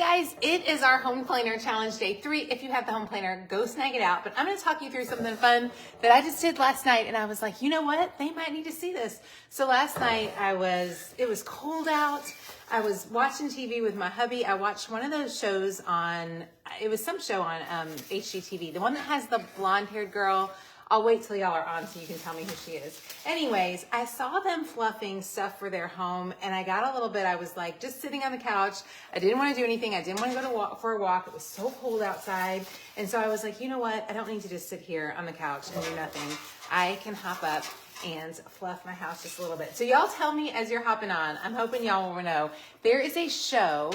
guys, it is our home planner challenge day 3. If you have the home planner, go snag it out. But I'm going to talk you through something fun that I just did last night, and I was like, you know what? They might need to see this. So last night it was cold out. I was watching TV with my hubby. I watched one of those shows on, it was some show on HGTV, the one that has the blonde-haired girl. I'll wait till y'all are on so you can tell me who she is. Anyways, I saw them fluffing stuff for their home, and I got a little bit, I was like just sitting on the couch. I didn't want to do anything. I didn't want to go for a walk. It was so cold outside. And so I was like, you know what? I don't need to just sit here on the couch and do nothing. I can hop up and fluff my house just a little bit. So y'all tell me as you're hopping on, I'm hoping y'all will know, there is a show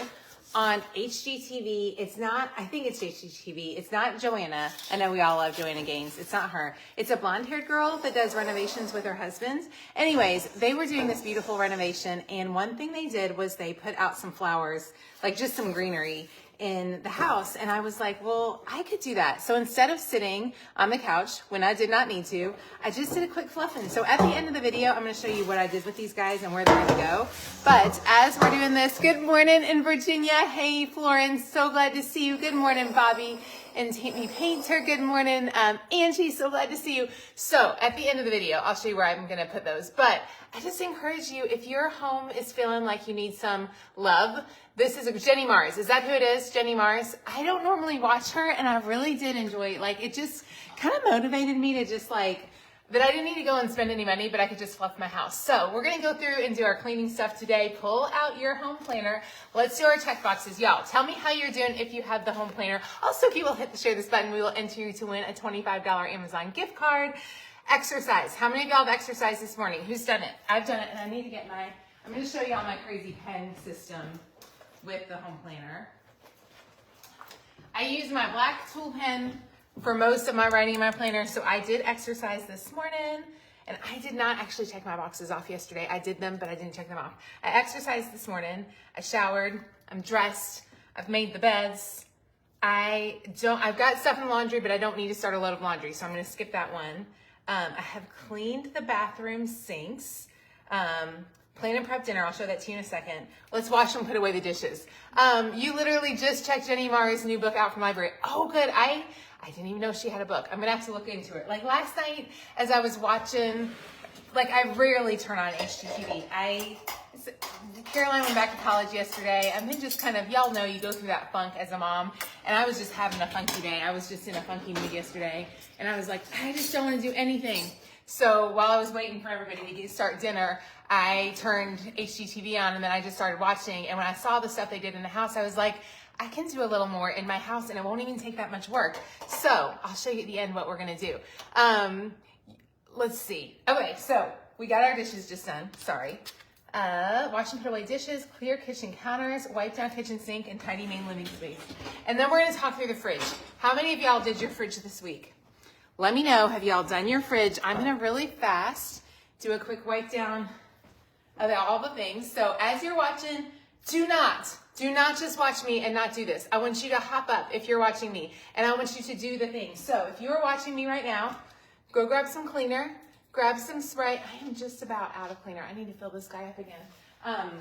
on HGTV. It's not, I think it's HGTV. It's not Joanna. I know we all love Joanna Gaines. It's not her. It's a blonde-haired girl that does renovations with her husband. Anyways, they were doing this beautiful renovation, and one thing they did was they put out some flowers, like just some greenery in the house. And I was like, well, I could do that. So instead of sitting on the couch when I did not need to, I just did a quick fluffing. So at the end of the video, I'm going to show you what I did with these guys and where they're going to go. But as we're doing this, good morning in Virginia. Hey, Florence, so glad to see you. Good morning, Bobby and Tammy Painter. Good morning, Angie, so glad to see you. So at the end of the video, I'll show you where I'm going to put those. But I just encourage you, if your home is feeling like you need some love, this is Jenny Mars. Is that who it is? Jenny Mars? I don't normally watch her, and I really did enjoy it. Like, it just kind of motivated me to just like, that I didn't need to go and spend any money, but I could just fluff my house. So we're going to go through and do our cleaning stuff today. Pull out your home planner. Let's do our check boxes. Y'all, tell me how you're doing if you have the home planner. Also, if you will hit the share this button, we will enter you to win a $25 Amazon gift card. Exercise. How many of y'all have exercised this morning? Who's done it? I've done it, and I need to get I'm going to show y'all my crazy pen system with the home planner. I use my black tool pen for most of my writing in my planner, so I did exercise this morning, and I did not actually check my boxes off yesterday. I did them, but I didn't check them off. I exercised this morning. I showered. I'm dressed. I've made the beds. I've got stuff in laundry, but I don't need to start a load of laundry, so I'm going to skip that one. I have cleaned the bathroom sinks. Plan and prep dinner. I'll show that to you in a second. Let's wash and put away the dishes. You literally just checked Jenny Mars' new book out from the library. Oh, good. I didn't even know she had a book. I'm going to have to look into it. Like last night as I was watching, like I rarely turn on HGTV. Caroline went back to college yesterday. I've been just kind of, y'all know you go through that funk as a mom. And I was just having a funky day. I was just in a funky mood yesterday. And I was like, I just don't want to do anything. So while I was waiting for everybody to start dinner, I turned HGTV on, and then I just started watching. And when I saw the stuff they did in the house, I was like, I can do a little more in my house, and it won't even take that much work. So I'll show you at the end what we're going to do. Let's see. Okay, so we got our dishes just done. Sorry. Wash and put away dishes, clear kitchen counters, wipe down kitchen sink, and tidy main living space. And then we're going to talk through the fridge. How many of y'all did your fridge this week? Let me know. Have y'all done your fridge? I'm going to really fast do a quick wipe down of all the things. So as you're watching, do not just watch me and not do this. I want you to hop up if you're watching me, and I want you to do the things. So if you're watching me right now, go grab some cleaner, grab some spray. I am just about out of cleaner. I need to fill this guy up again.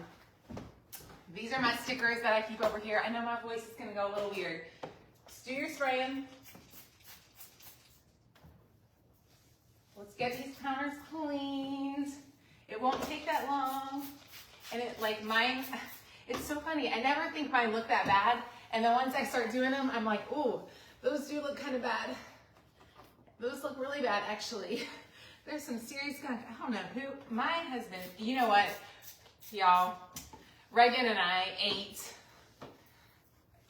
These are my stickers that I keep over here. I know my voice is going to go a little weird. Just do your spraying. Let's get these counters cleaned. It won't take that long. And it's so funny. I never think mine look that bad. And then once I start doing them, I'm like, ooh, those do look kind of bad. Those look really bad, actually. There's some serious gunk. I don't know who. My husband, you know what, y'all? Reagan and I ate,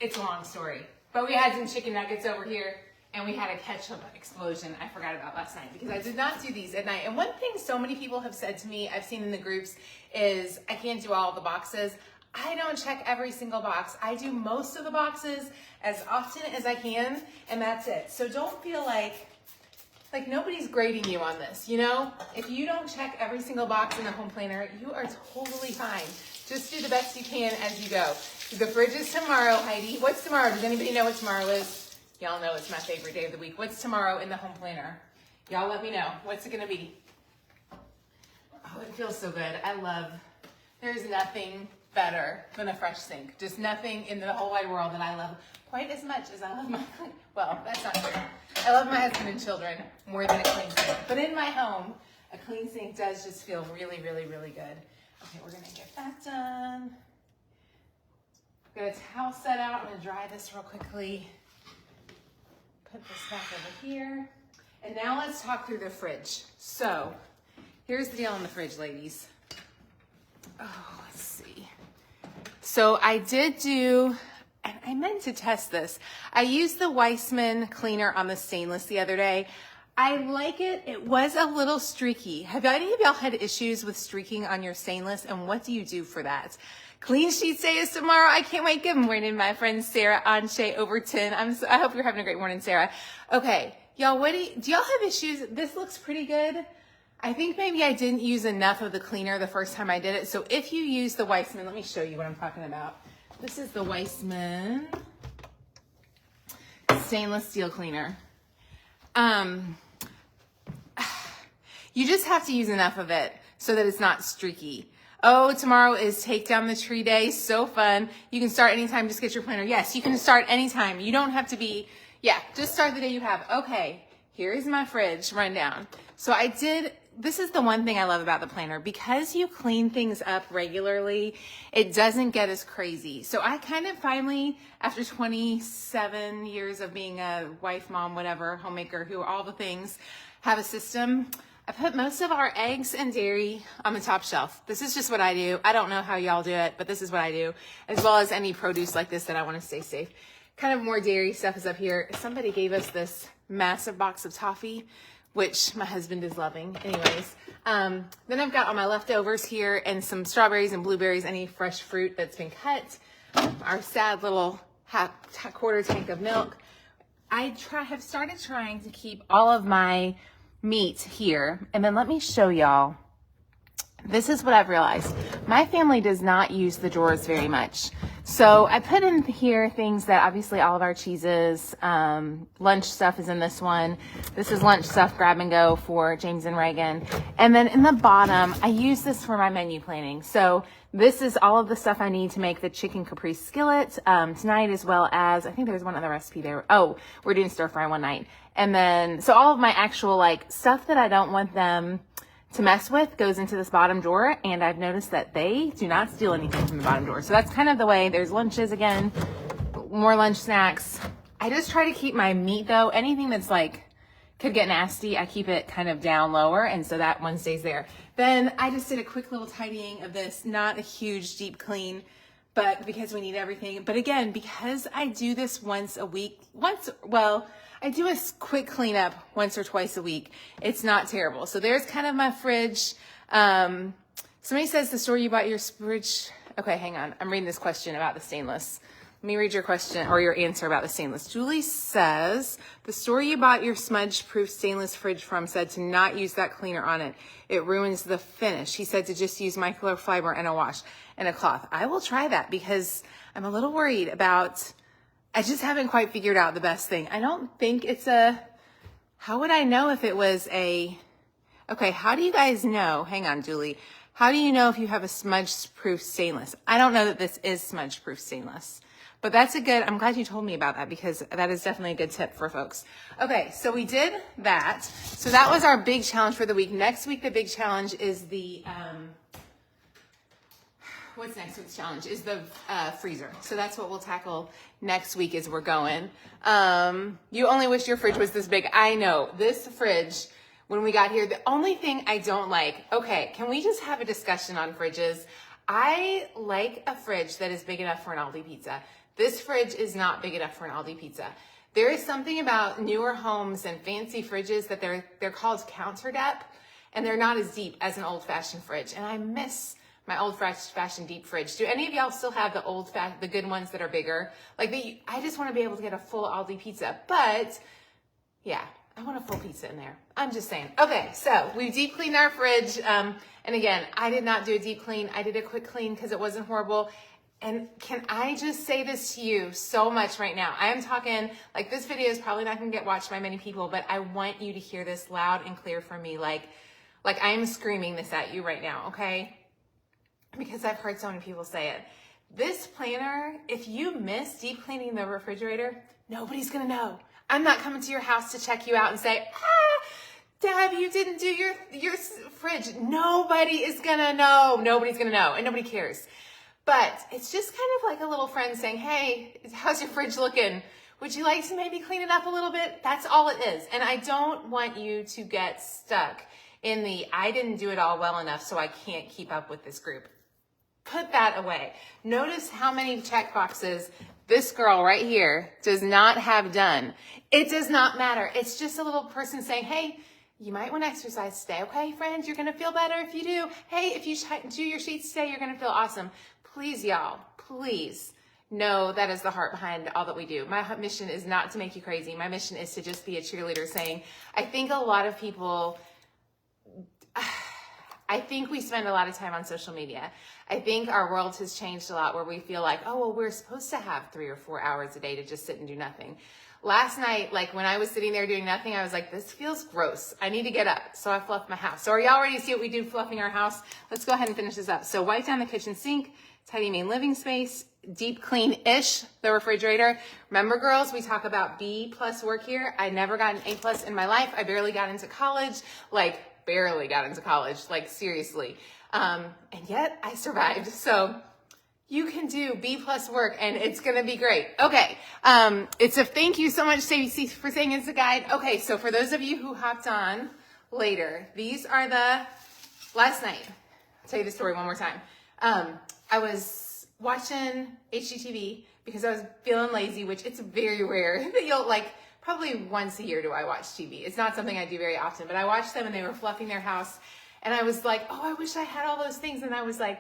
it's a long story, but we had some chicken nuggets over here. And we had a ketchup explosion I forgot about last night because I did not do these at night. And one thing so many people have said to me, I've seen in the groups, is I can't do all the boxes. I don't check every single box. I do most of the boxes as often as I can, and that's it. So don't feel like nobody's grading you on this, you know? If you don't check every single box in the home planner, you are totally fine. Just do the best you can as you go. The fridge is tomorrow, Heidi. What's tomorrow? Does anybody know what tomorrow is? Y'all know it's my favorite day of the week. What's tomorrow in the home planner? Y'all let me know. What's it going to be? Oh, it feels so good. There's nothing better than a fresh sink. Just nothing in the whole wide world that I love quite as much as I love my, well, that's not true. I love my husband and children more than a clean sink. But in my home, a clean sink does just feel really, really, really good. Okay, we're gonna get that done. Got a towel set out. I'm gonna dry this real quickly. Put this back over here. And now let's talk through the fridge. So here's the deal on the fridge, ladies. Oh, let's see. So I did do, and I meant to test this. I used the Weissman cleaner on the stainless the other day. I like it. It was a little streaky. Have any of y'all had issues with streaking on your stainless, and what do you do for that? Clean Sheets Day is tomorrow. I can't wait. Good morning, my friend Sarah Anshe Overton. I hope you're having a great morning, Sarah. Okay, y'all, do y'all have issues? This looks pretty good. I think maybe I didn't use enough of the cleaner the first time I did it. So if you use the Weissman, let me show you what I'm talking about. This is the Weissman stainless steel cleaner. You just have to use enough of it so that it's not streaky. Oh, tomorrow is Take Down the Tree Day. So fun. You can start anytime. Just get your planner. Yes, you can start anytime. You don't have to be, just start the day you have. Okay, here's my fridge rundown. So this is the one thing I love about the planner. Because you clean things up regularly, it doesn't get as crazy. So I kind of finally, after 27 years of being a wife, mom, whatever, homemaker, all the things, have a system. I put most of our eggs and dairy on the top shelf. This is just what I do. I don't know how y'all do it, but this is what I do, as well as any produce like this that I want to stay safe. Kind of more dairy stuff is up here. Somebody gave us this massive box of toffee, which my husband is loving. Anyways, then I've got all my leftovers here and some strawberries and blueberries, any fresh fruit that's been cut, our sad little quarter tank of milk. I have started trying to keep all of my meat here. And then let me show y'all. This is what I've realized. My family does not use the drawers very much. So I put in here things that obviously all of our cheeses, lunch stuff is in this one. This is lunch stuff, grab and go for James and Reagan. And then in the bottom, I use this for my menu planning. So this is all of the stuff I need to make the chicken caprese skillet tonight, as well as, I think there's one other recipe there. Oh, we're doing stir fry one night. And then, so all of my actual stuff that I don't want them to mess with goes into this bottom drawer, and I've noticed that they do not steal anything from the bottom drawer. So that's kind of the way. There's lunches again, more lunch snacks. I just try to keep my meat though. Anything that's could get nasty, I keep it kind of down lower, and so that one stays there. Then I just did a quick little tidying of this, not a huge deep clean, but because we need everything. But again, because I do this once a week, I do a quick cleanup once or twice a week. It's not terrible. So there's kind of my fridge. Somebody says the store you bought your fridge. Okay, hang on. I'm reading this question about the stainless. Let me read your question or your answer about the stainless. Julie says the store you bought your smudge-proof stainless fridge from said to not use that cleaner on it. It ruins the finish. He said to just use microfiber and a wash and a cloth. I will try that because I'm a little worried about, I just haven't quite figured out the best thing. I don't think it's how would I know if it was okay, how do you guys know? Hang on, Julie. How do you know if you have a smudge-proof stainless? I don't know that this is smudge-proof stainless, but that's I'm glad you told me about that because that is definitely a good tip for folks. Okay, so we did that. So that was our big challenge for the week. Next week, the big challenge is what's next week's challenge is the freezer. So that's what we'll tackle next week as we're going. You only wish your fridge was this big. I know this fridge, when we got here, the only thing I don't like, okay, can we just have a discussion on fridges? I like a fridge that is big enough for an Aldi pizza. This fridge is not big enough for an Aldi pizza. There is something about newer homes and fancy fridges that they're called counter depth, and they're not as deep as an old-fashioned fridge. And I miss my old-fashioned deep fridge. Do any of y'all still have the good ones that are bigger? I just want to be able to get a full Aldi pizza, but yeah, I want a full pizza in there. I'm just saying. Okay, so we deep cleaned our fridge. And again, I did not do a deep clean. I did a quick clean because it wasn't horrible. And can I just say this to you so much right now? I am talking, this video is probably not going to get watched by many people, but I want you to hear this loud and clear from me. Like I am screaming this at you right now, okay? because I've heard so many people say it. This planner, if you miss deep cleaning the refrigerator, nobody's gonna know. I'm not coming to your house to check you out and say, Deb, you didn't do your fridge. Nobody is gonna know. Nobody's gonna know, and nobody cares. But it's just kind of like a little friend saying, hey, how's your fridge looking? Would you like to maybe clean it up a little bit? That's all it is. And I don't want you to get stuck in the, I didn't do it all well enough, so I can't keep up with this group. Put that away. Notice how many check boxes this girl right here does not have done. It does not matter. It's just a little person saying, hey, you might want to exercise today. Okay, friend, you're going to feel better if you do. Hey, if you do your sheets today, you're going to feel awesome. Please, y'all, please know that is the heart behind all that we do. My mission is not to make you crazy. My mission is to just be a cheerleader saying, I think a lot of people, I think we spend a lot of time on social media. I think our world has changed a lot where we feel like, oh, well, we're supposed to have 3 or 4 hours a day to just sit and do nothing. Last night, like when I was sitting there doing nothing, I was like, this feels gross. I need to get up. So I fluffed my house. So are y'all ready to see what we do fluffing our house? Let's go ahead and finish this up. So wipe down the kitchen sink, tidy main living space, deep clean-ish the refrigerator. Remember, girls, we talk about B+ work here. I never got an A+ in my life. I barely got into college, like seriously. And yet I survived. So you can do B+ work and it's going to be great. Okay. It's a thank you so much, Stacey, for saying it's a guide. Okay. So for those of you who hopped on later, these are last night, I'll tell you the story one more time. I was watching HGTV because I was feeling lazy, which it's very rare that you'll probably once a year do I watch TV. It's not something I do very often, but I watched them and they were fluffing their house. And I was like, oh, I wish I had all those things. And I was like,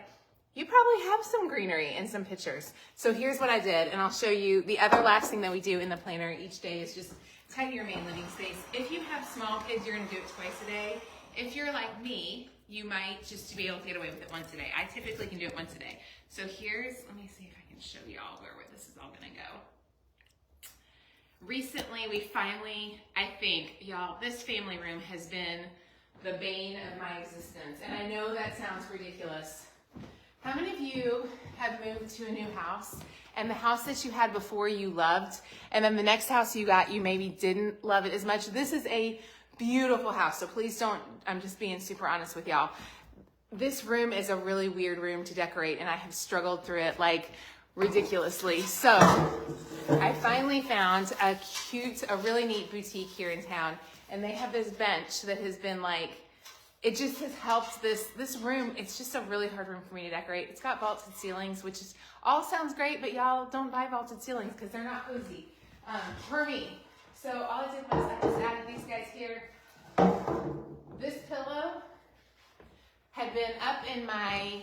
you probably have some greenery and some pictures. So here's what I did. And I'll show you the other last thing that we do in the planner each day is just tidy your main living space. If you have small kids, you're going to do it twice a day. If you're like me, you might just be able to get away with it once a day. I typically can do it once a day. So let me see if I can show y'all where this is all going to go. Recently, we finally, I think, y'all, this family room has been the bane of my existence. And I know that sounds ridiculous. How many of you have moved to a new house and the house that you had before you loved, and then the next house you got, you maybe didn't love it as much? This is a beautiful house, so please don't, I'm just being super honest with y'all. This room is a really weird room to decorate, and I have struggled through it ridiculously. So I finally found a really neat boutique here in town, and they have this bench that has been it just has helped this room. It's just a really hard room for me to decorate. It's got vaulted ceilings, which all sounds great, but y'all don't buy vaulted ceilings because they're not cozy for me. So all I did was I just added these guys here. This pillow had been up in my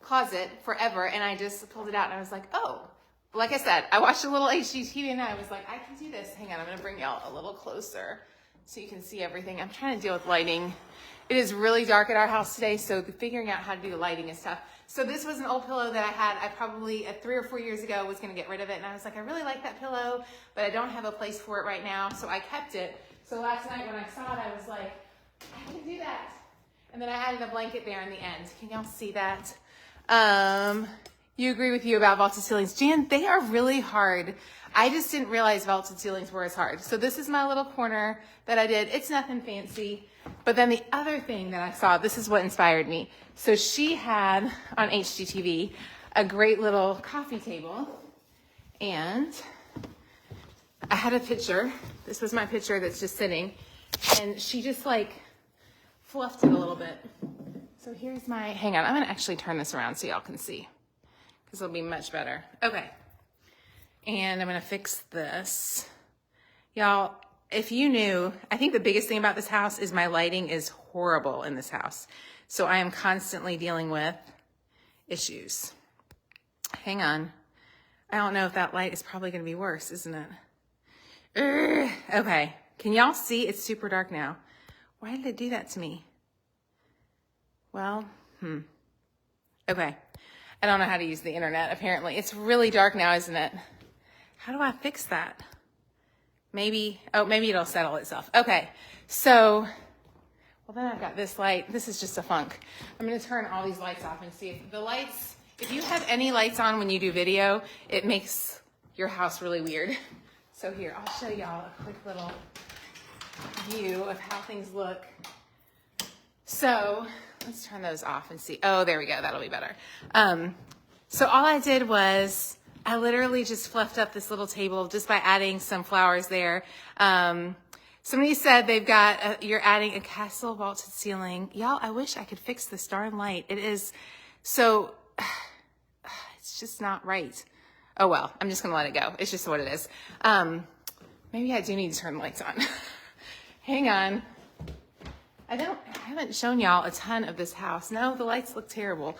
closet forever, and I just pulled it out and I was like, oh, like I said, I watched a little HGTV and I was like, I can do this. Hang on, I'm going to bring y'all a little closer so you can see everything. I'm trying to deal with lighting. It is really dark at our house today, so figuring out how to do the lighting is tough. So this was an old pillow that I had. I probably 3 or 4 years ago was going to get rid of it, and I was like, I really like that pillow, but I don't have a place for it right now, so I kept it. So last night when I saw it, I was like, I can do that. And then I added a blanket there in the end. Can y'all see that? You agree with you about vaulted ceilings. Jan, they are really hard. I just didn't realize vaulted ceilings were as hard. So this is my little corner that I did. It's nothing fancy. But then the other thing that I saw, this is what inspired me. So she had on HGTV a great little coffee table. And I had a picture. This was my picture that's just sitting. And she just fluffed it a little bit. So here's hang on, I'm going to actually turn this around so y'all can see, because it'll be much better. Okay. And I'm going to fix this. Y'all, if you knew, I think the biggest thing about this house is my lighting is horrible in this house. So I am constantly dealing with issues. Hang on. I don't know if that light is probably going to be worse, isn't it? Okay. Can y'all see? It's super dark now. Why did it do that to me? Well, okay. I don't know how to use the internet, apparently. It's really dark now, isn't it? How do I fix that? Maybe it'll settle itself. Okay, so, Well, then I've got this light. This is just a funk. I'm going to turn all these lights off and see if the lights, if you have any lights on when you do video, it makes your house really weird. So here, I'll show y'all a quick little view of how things look. So let's turn those off and see. Oh, there we go. That'll be better. So all I did was I literally just fluffed up this little table just by adding some flowers there. Somebody said they've got, you're adding a castle vaulted ceiling. Y'all, I wish I could fix this darn light. It is so, it's just not right. Oh well, I'm just gonna let it go. It's just what it is. Maybe I do need to turn the lights on. Hang on. I haven't shown y'all a ton of this house. No, the lights look terrible.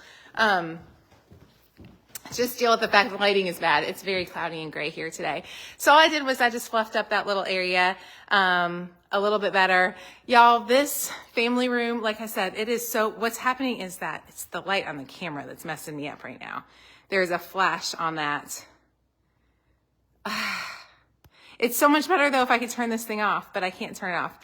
Just deal with the fact the lighting is bad. It's very cloudy and gray here today. So all I did was I just fluffed up that little area a little bit better. Y'all, this family room, like I said, it is so, what's happening is that it's the light on the camera that's messing me up right now. There's a flash on that. It's so much better though if I could turn this thing off, but I can't turn it off.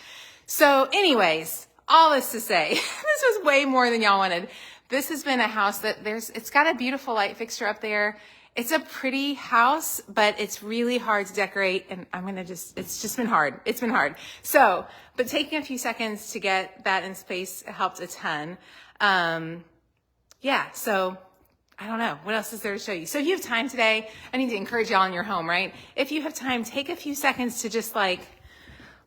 So anyways, all this to say, this was way more than y'all wanted. This has been a house that it's got a beautiful light fixture up there. It's a pretty house, but it's really hard to decorate. And it's just been hard. It's been hard. So, but taking a few seconds to get that in space helped a ton. Yeah, so I don't know. What else is there to show you? So if you have time today, I need to encourage y'all in your home, right? If you have time, take a few seconds to just like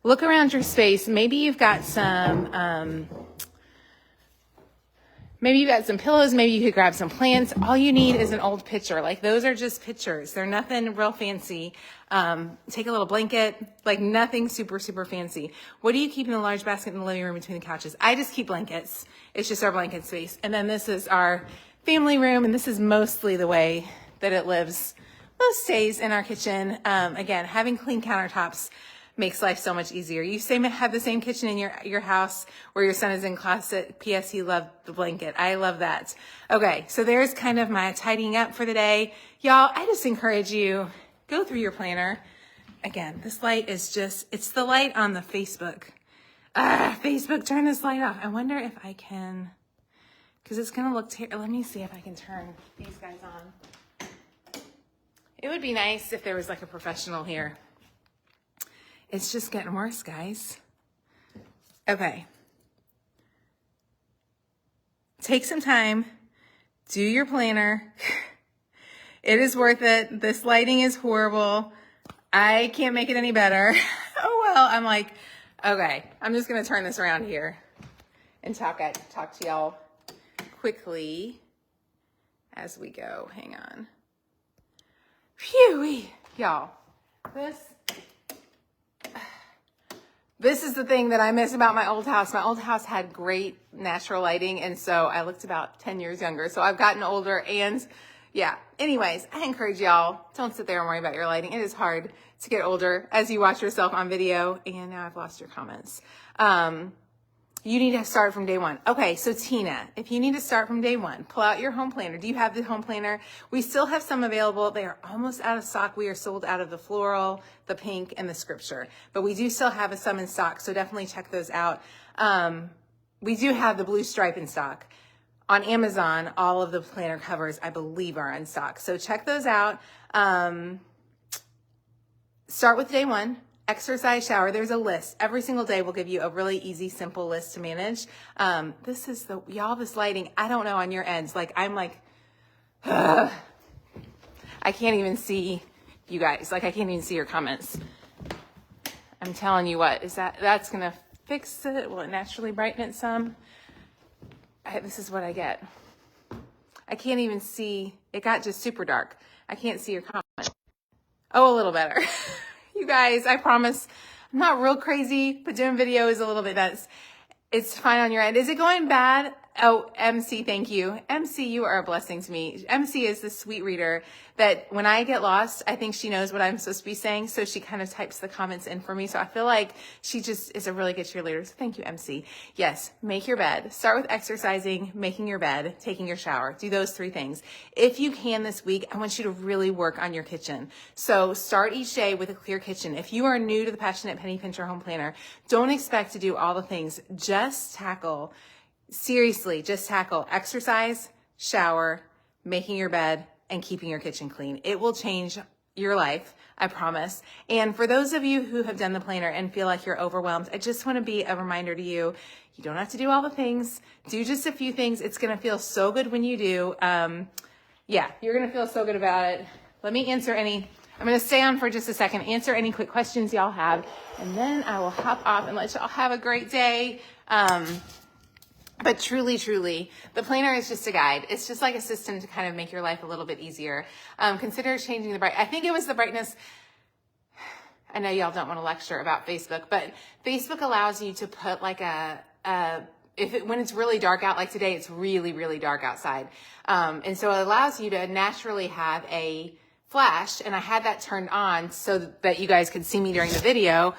look around your space. Maybe you've got some, maybe you got some pillows. Maybe you could grab some plants. All you need is an old picture. Like those are just pictures. They're nothing real fancy. Take a little blanket, like nothing super, super fancy. What do you keep in the large basket in the living room between the couches? I just keep blankets. It's just our blanket space. And then this is our family room. And this is mostly the way that it lives most days in our kitchen. Again, having clean countertops makes life so much easier. You have the same kitchen in your house where your son is in class at PS. He loved the blanket. I love that. Okay, so there's kind of my tidying up for the day. Y'all, I just encourage you, go through your planner. Again, this light is just, it's the light on the Facebook. Facebook, turn this light off. I wonder if I can, because it's going to look terrible. Let me see if I can turn these guys on. It would be nice if there was like a professional here. It's just getting worse, guys. Okay. Take some time. Do your planner. It is worth it. This lighting is horrible. I can't make it any better. Oh, well, I'm like, okay, I'm just going to turn this around here and talk to y'all quickly as we go. Hang on. Phew, y'all. This is the thing that I miss about my old house. My old house had great natural lighting, and so I looked about 10 years younger. So I've gotten older, and yeah. Anyways, I encourage y'all, don't sit there and worry about your lighting. It is hard to get older as you watch yourself on video, and now I've lost your comments. You need to start from day one. Okay, so Tina, if you need to start from day one, pull out your home planner. Do you have the home planner? We still have some available. They are almost out of stock. We are sold out of the floral, the pink, and the scripture. But we do still have some in stock, so definitely check those out. We do have the blue stripe in stock. On Amazon, all of the planner covers, I believe, are in stock. So check those out. Start with day one. Exercise, shower, there's a list. Every single day will give you a really easy, simple list to manage. This is y'all, this lighting, I don't know on your ends. Like, I'm like, I can't even see you guys. Like, I can't even see your comments. I'm telling you what, that's going to fix it? Will it naturally brighten it some? This is what I get. I can't even see. It got just super dark. I can't see your comments. Oh, a little better. You guys, I promise I'm not real crazy, but doing video is a little bit nuts. It's fine on your end. Is it going bad? Oh, MC, thank you. MC, you are a blessing to me. MC is the sweet reader that when I get lost, I think she knows what I'm supposed to be saying. So she kind of types the comments in for me. So I feel like she just is a really good cheerleader. So thank you, MC. Yes, make your bed. Start with exercising, making your bed, taking your shower. Do those 3 things. If you can this week, I want you to really work on your kitchen. So start each day with a clear kitchen. If you are new to the Passionate Penny Pincher Home Planner, don't expect to do all the things. Just tackle exercise, shower, making your bed, and keeping your kitchen clean. It will change your life, I promise. And for those of you who have done the planner and feel like you're overwhelmed, I just want to be a reminder to you, you don't have to do all the things. Do just a few things. It's going to feel so good when you do. Yeah, you're going to feel so good about it. Let me answer I'm going to stay on for just a second, answer any quick questions y'all have, and then I will hop off and let y'all have a great day. But truly, the planner is just a guide. It's just like a system to kind of make your life a little bit easier. Consider changing I think it was the brightness. I know y'all don't want to lecture about Facebook, but Facebook allows you to put like when it's really dark out, like today, it's really, really dark outside. And so it allows you to naturally have a flash, and I had that turned on so that you guys could see me during the video,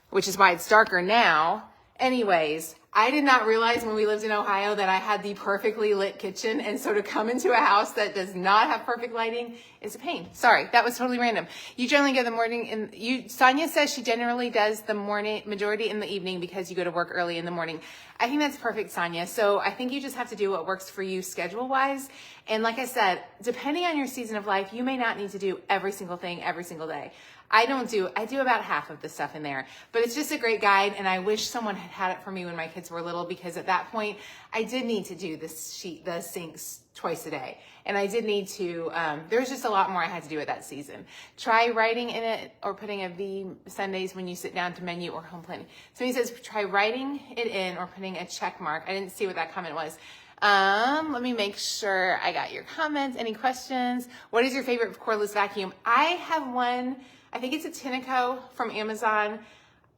which is why it's darker now. Anyways, I did not realize when we lived in Ohio that I had the perfectly lit kitchen, and so to come into a house that does not have perfect lighting is a pain. Sorry, that was totally random. You generally go the morning, Sonia says she generally does the morning, majority in the evening because you go to work early in the morning. I think that's perfect, Sonia. So I think you just have to do what works for you schedule-wise. And like I said, depending on your season of life, you may not need to do every single thing every single day. I do about half of the stuff in there, but it's just a great guide. And I wish someone had it for me when my kids were little, because at that point I did need to do the sinks twice a day. And I did need to, there's just a lot more I had to do at that season. Try writing in it or putting a V Sundays when you sit down to menu or home planning. So he says, try writing it in or putting a check mark. I didn't see what that comment was. Let me make sure I got your comments. Any questions? What is your favorite cordless vacuum? I have one. I think it's a Tineco from Amazon.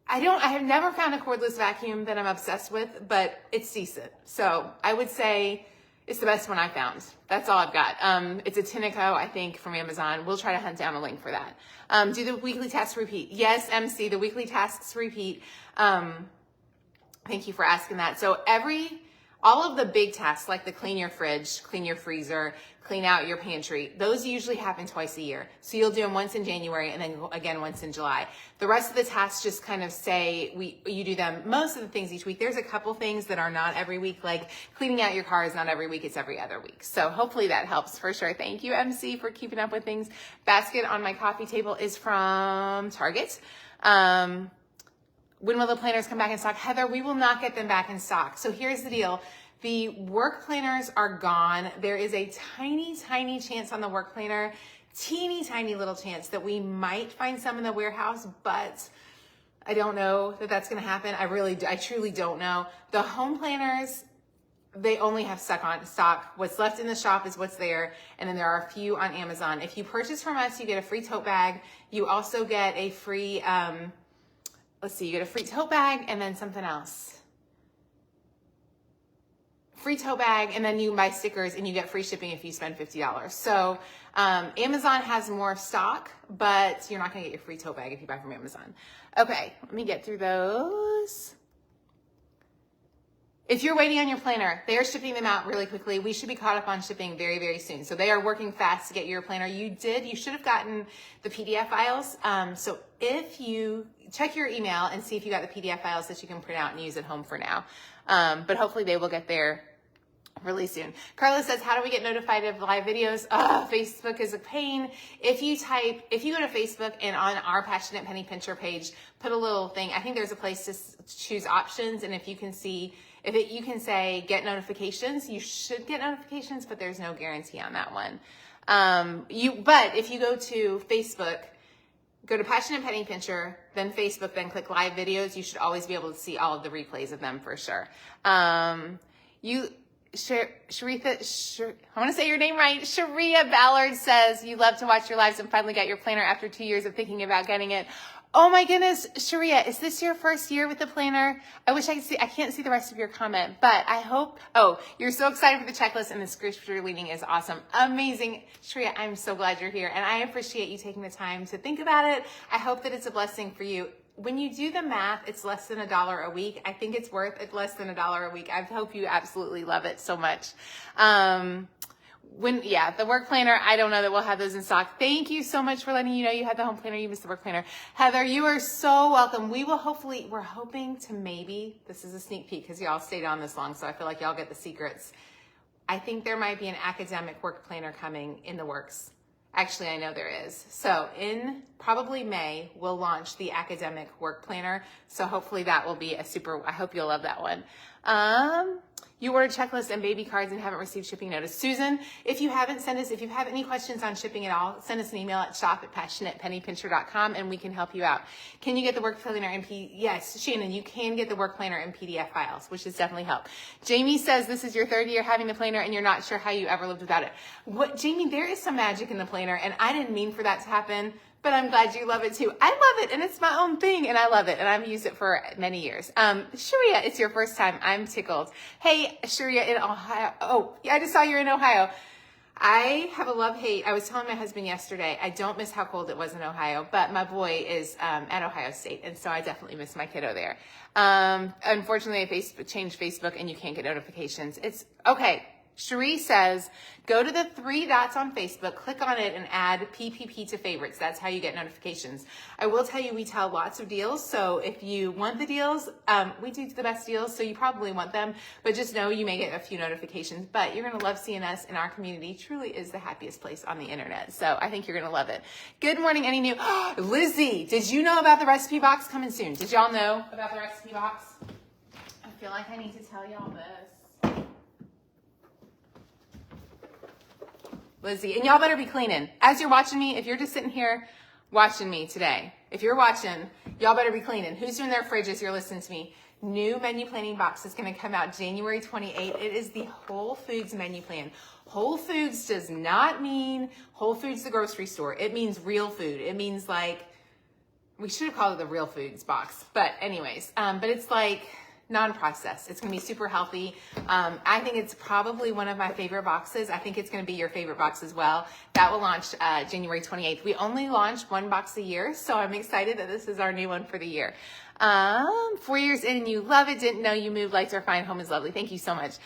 I have never found a cordless vacuum that I'm obsessed with, but it's decent. So I would say it's the best one I found. That's all I've got. It's a Tineco, I think, from Amazon. We'll try to hunt down a link for that. Do the weekly tasks repeat? Yes, MC, the weekly tasks repeat. Thank you for asking that. So all of the big tasks, like the clean your fridge, clean your freezer, clean out your pantry, those usually happen twice a year. So you'll do them once in January and then again once in July. The rest of the tasks just kind of say you do them, most of the things each week. There's a couple things that are not every week, like cleaning out your car is not every week, it's every other week. So hopefully that helps for sure. Thank you, MC, for keeping up with things. Basket on my coffee table is from Target. When will the planners come back in stock? Heather, we will not get them back in stock. So here's the deal. The work planners are gone. There is a tiny, tiny chance on the work planner, teeny, tiny little chance that we might find some in the warehouse, but I don't know that that's going to happen. I truly don't know. The home planners, they only have stock. What's left in the shop is what's there. And then there are a few on Amazon. If you purchase from us, you get a free tote bag. You also get a free, you get a free tote bag and then something else. Free tote bag, and then you can buy stickers and you get free shipping if you spend $50. So Amazon has more stock, but you're not going to get your free tote bag if you buy from Amazon. Okay, let me get through those. If you're waiting on your planner, they are shipping them out really quickly. We should be caught up on shipping very, very soon. So they are working fast to get your planner. You should have gotten the PDF files. So if you check your email and see if you got the PDF files that you can print out and use at home for now. But hopefully they will get there really soon. Carla says, how do we get notified of live videos? Facebook is a pain. If you go to Facebook and on our Passionate Penny Pincher page, put a little thing. I think there's a place to choose options. And if you can say get notifications, you should get notifications, but there's no guarantee on that one. But if you go to Facebook, go to Passionate Penny Pincher, then Facebook, then click live videos. You should always be able to see all of the replays of them for sure. Sharitha, I want to say your name right. Sharia Ballard says, you love to watch your lives and finally got your planner after 2 years of thinking about getting it. Oh my goodness, Sharia, is this your first year with the planner? I wish I could see, I can't see the rest of your comment, but I hope, oh, you're so excited for the checklist and the scripture reading is awesome. Amazing. Sharia, I'm so glad you're here and I appreciate you taking the time to think about it. I hope that it's a blessing for you. When you do the math, it's less than $1 a week. I think it's worth it less than $1 a week. I hope you absolutely love it so much. The work planner, I don't know that we'll have those in stock. Thank you so much for letting you know you had the home planner, you missed the work planner. Heather, you are so welcome. We're hoping to maybe, this is a sneak peek because y'all stayed on this long, so I feel like y'all get the secrets. I think there might be an academic work planner coming in the works. Actually, I know there is. So in probably May, we'll launch the academic work planner. So hopefully that will be I hope you'll love that one. You ordered checklists and baby cards and haven't received shipping notice. Susan, if you have any questions on shipping at all, send us an email at shop@passionatepennypincher.com and we can help you out. Can you get the work planner in Yes, Shannon, you can get the work planner in PDF files, which has definitely helped. Jamie says this is your 3rd year having the planner and you're not sure how you ever lived without it. Jamie, there is some magic in the planner and I didn't mean for that to happen, but I'm glad you love it too. I love it and it's my own thing and I love it and I've used it for many years. Sharia, it's your first time. I'm tickled. Hey, Sharia in Ohio. Oh, yeah, I just saw you're in Ohio. I have a love-hate. I was telling my husband yesterday, I don't miss how cold it was in Ohio, but my boy is at Ohio State, and so I definitely miss my kiddo there. Unfortunately, I changed Facebook and you can't get notifications. It's okay. Cherie says, go to the 3 dots on Facebook, click on it and add PPP to favorites. That's how you get notifications. I will tell you, we tell lots of deals. So if you want the deals, we do the best deals. So you probably want them, but just know you may get a few notifications, but you're going to love seeing us in our community. Truly is the happiest place on the internet. So I think you're going to love it. Good morning. Any new? Lizzie, did you know about the recipe box coming soon? Did y'all know about the recipe box? I feel like I need to tell y'all this. Lizzie, and y'all better be cleaning. As you're watching me, if you're just sitting here watching me today, if you're watching, y'all better be cleaning. Who's doing their fridges? You're listening to me. New menu planning box is going to come out January 28th. It is the Whole Foods menu plan. Whole Foods does not mean Whole Foods the grocery store. It means real food. It means like, we should have called it the Real Foods box. But anyways, but it's like non-processed. It's going to be super healthy. I think it's probably one of my favorite boxes. I think it's going to be your favorite box as well. That will launch January 28th. We only launch 1 box a year, so I'm excited that this is our new one for the year. 4 years in and you love it. Didn't know you moved. Lights are fine. Home is lovely. Thank you so much.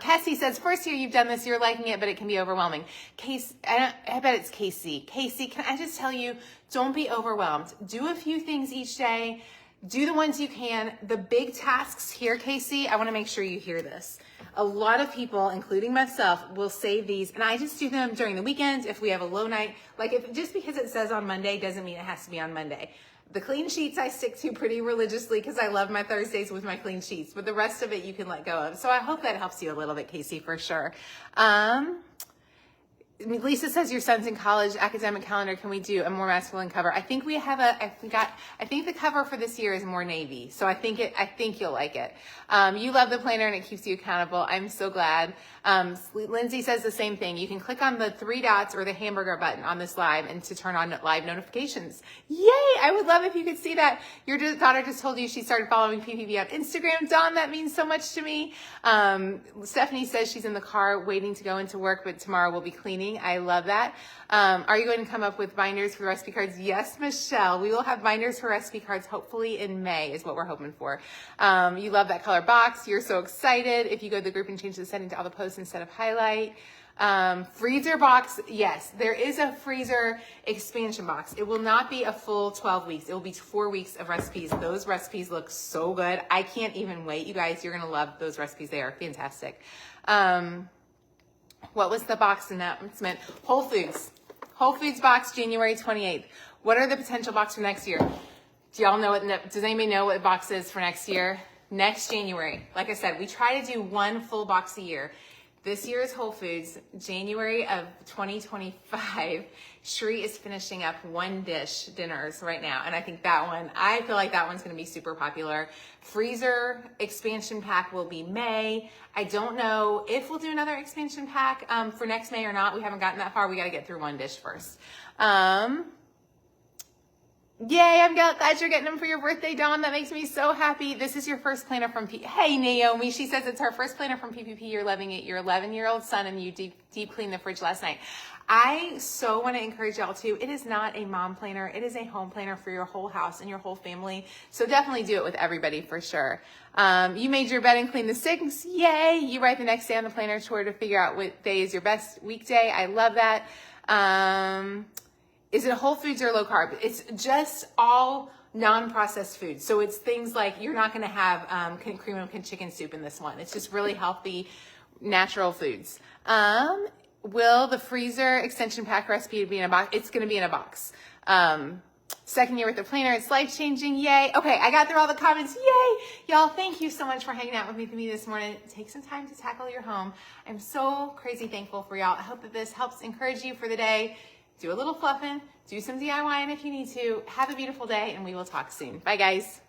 Cassie says, first year you've done this, you're liking it, but it can be overwhelming. Casey, I bet it's Casey. Casey, can I just tell you, don't be overwhelmed. Do a few things each day. Do the ones you can. The big tasks here, Casey, I want to make sure you hear this. A lot of people, including myself, will save these, and I just do them during the weekend if we have a low night. Like, if just because it says on Monday doesn't mean it has to be on Monday. The clean sheets I stick to pretty religiously because I love my Thursdays with my clean sheets, but the rest of it you can let go of. So I hope that helps you a little bit, Casey, for sure. Lisa says your son's in college, academic calendar. Can we do a more masculine cover? I think we have I think the cover for this year is more navy. So I think you'll like it. You love the planner and it keeps you accountable. I'm so glad. Lindsay says the same thing. You can click on the 3 dots or the hamburger button on this live and to turn on live notifications. Yay! I would love if you could see that. Your daughter just told you she started following PPP on Instagram. Dawn, that means so much to me. Stephanie says she's in the car waiting to go into work, but tomorrow we'll be cleaning. I love that. Are you going to come up with binders for recipe cards? Yes, Michelle. We will have binders for recipe cards hopefully in May is what we're hoping for. You love that color box. You're so excited. If you go to the group and change the setting to all the posts instead of highlight. Freezer box. Yes, there is a freezer expansion box. It will not be a full 12 weeks. It will be 4 weeks of recipes. Those recipes look so good. I can't even wait. You guys, you're going to love those recipes. They are fantastic. What was the box announcement? Whole Foods. Whole Foods box, January 28th. What are the potential box for next year? Do y'all know does anybody know what the box is for next year? Next January. Like I said, we try to do 1 full box a year. This year is Whole Foods. January of 2025, Shree is finishing up 1 dish dinners right now. And I think I feel like that one's going to be super popular. Freezer expansion pack will be May. I don't know if we'll do another expansion pack for next May or not. We haven't gotten that far. We got to get through 1 dish first. Yay, I'm glad you're getting them for your birthday, Dawn. That makes me so happy. This is your first planner from Hey, Naomi. She says it's her first planner from PPP. You're loving it. Your 11-year-old son and you deep cleaned the fridge last night. I so want to encourage y'all too. It is not a mom planner. It is a home planner for your whole house and your whole family. So definitely do it with everybody for sure. You made your bed and cleaned the sinks. Yay. You write the next day on the planner tour to figure out what day is your best weekday. I love that. Is it whole foods or low carb? It's just all non-processed foods. So it's things like you're not going to have cream of chicken soup in this one. It's just really healthy, natural foods. Will the freezer extension pack recipe be in a box? It's going to be in a box. Second year with the planner, it's life-changing. Yay. Okay, I got through all the comments. Yay. Y'all, thank you so much for hanging out with me this morning. Take some time to tackle your home. I'm so crazy thankful for y'all. I hope that this helps encourage you for the day. Do a little fluffing, do some DIYing if you need to. Have a beautiful day, and we will talk soon. Bye, guys.